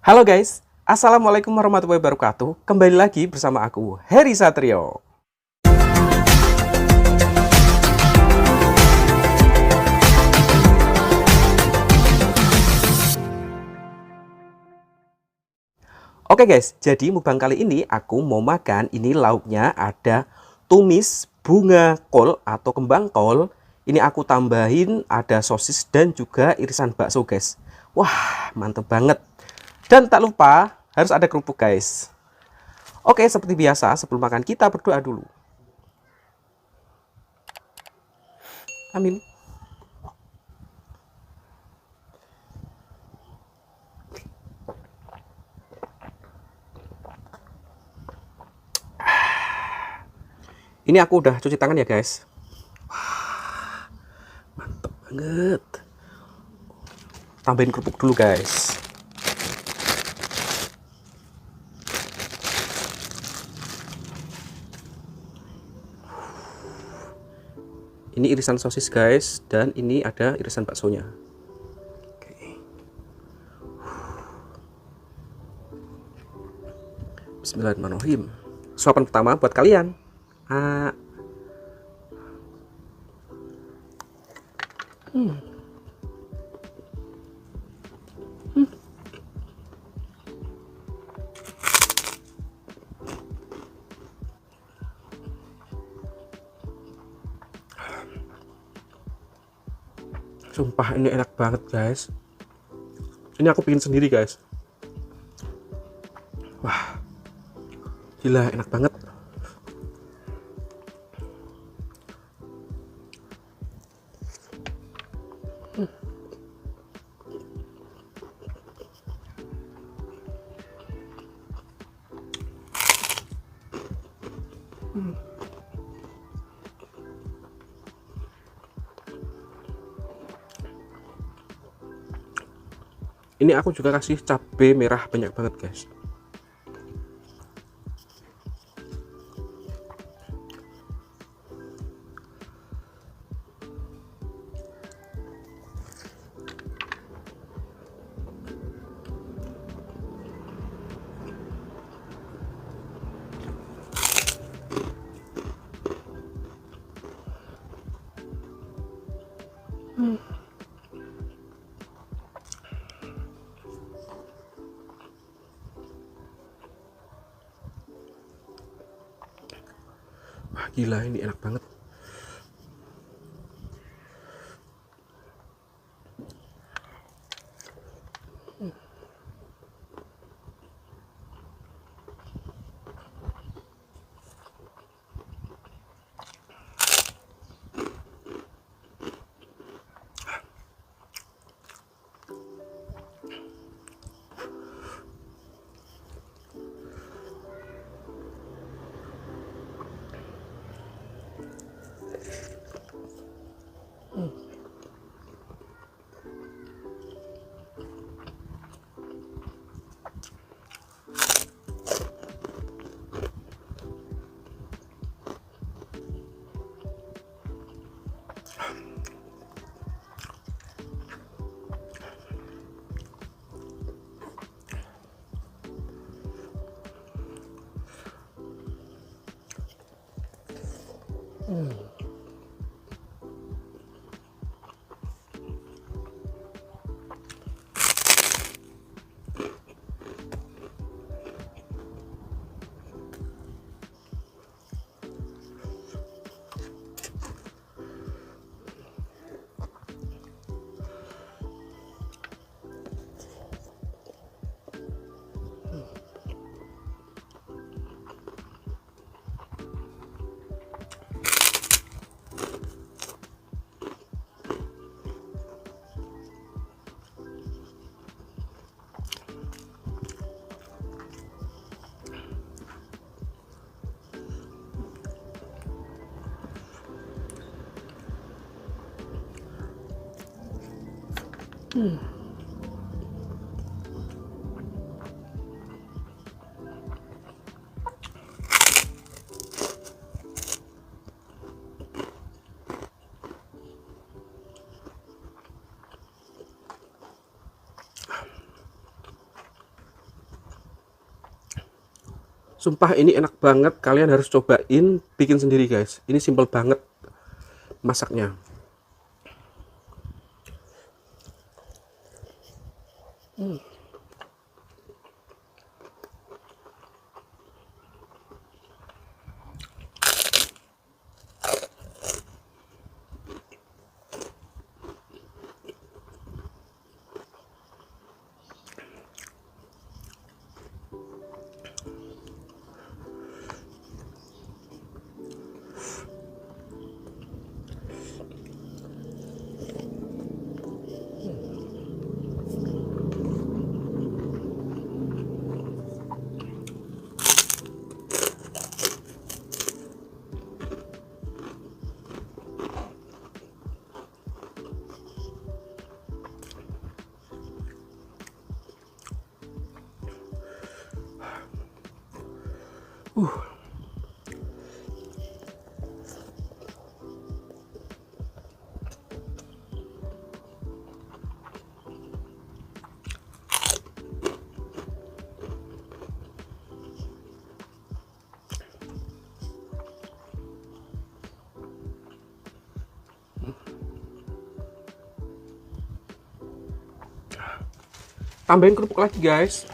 Halo guys, Assalamualaikum warahmatullahi wabarakatuh. Kembali lagi bersama aku, Heri Satrio. Oke guys, jadi mukbang kali ini aku mau makan, ini lauknya ada tumis bunga kol atau kembang kol. Ini aku tambahin ada sosis dan juga irisan bakso guys. Wah, mantep banget. Dan tak lupa harus ada kerupuk guys. Oke, seperti biasa sebelum makan kita berdoa dulu. Amin. Ini aku udah cuci tangan ya guys. Mantep banget. Tambahin kerupuk dulu guys. Ini irisan sosis guys, dan ini ada irisan baksonya. Oke. Bismillahirrahmanirrahim. Suapan pertama buat kalian. Ah. Sumpah ini enak banget guys. Ini aku bikin sendiri guys. Wah, gila enak banget. Ini aku juga kasih cabai merah banyak banget guys. Wah gila ini enak banget. Sumpah ini enak banget, kalian harus cobain bikin sendiri guys. Ini simple banget masaknya. Tambahin kerupuk lagi guys.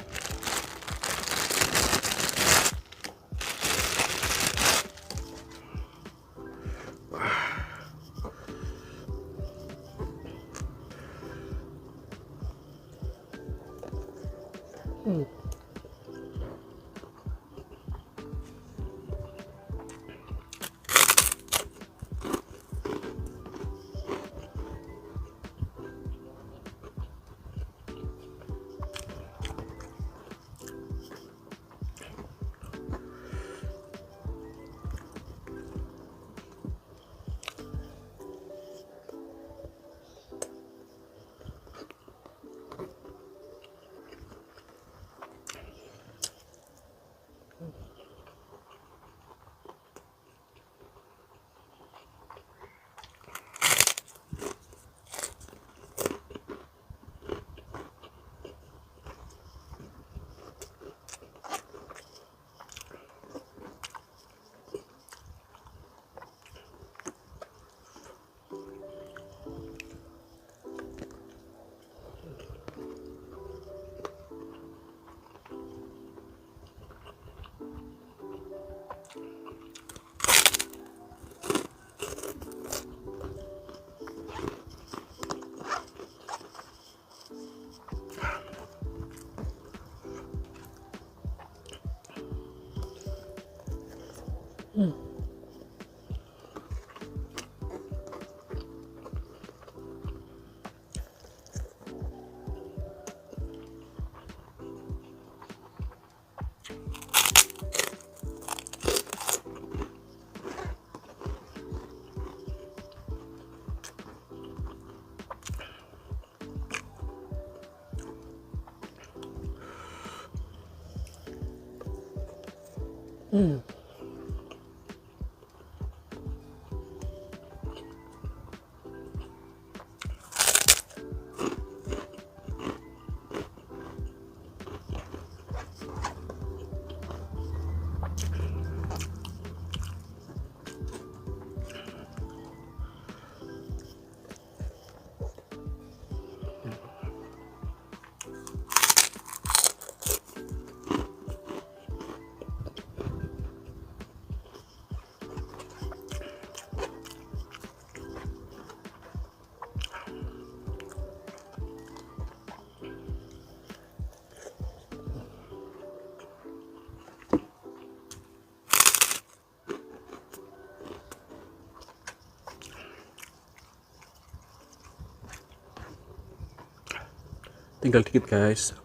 Tinggal dikit guys.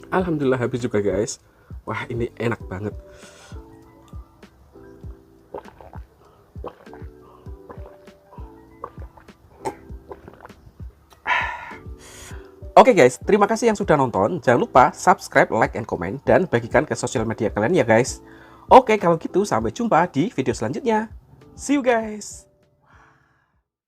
Alhamdulillah habis juga guys. Wah, ini enak banget. Oke guys, terima kasih yang sudah nonton. Jangan lupa subscribe, like, and comment, dan bagikan ke sosial media kalian ya guys. Oke, kalau gitu sampai jumpa di video selanjutnya. See you guys!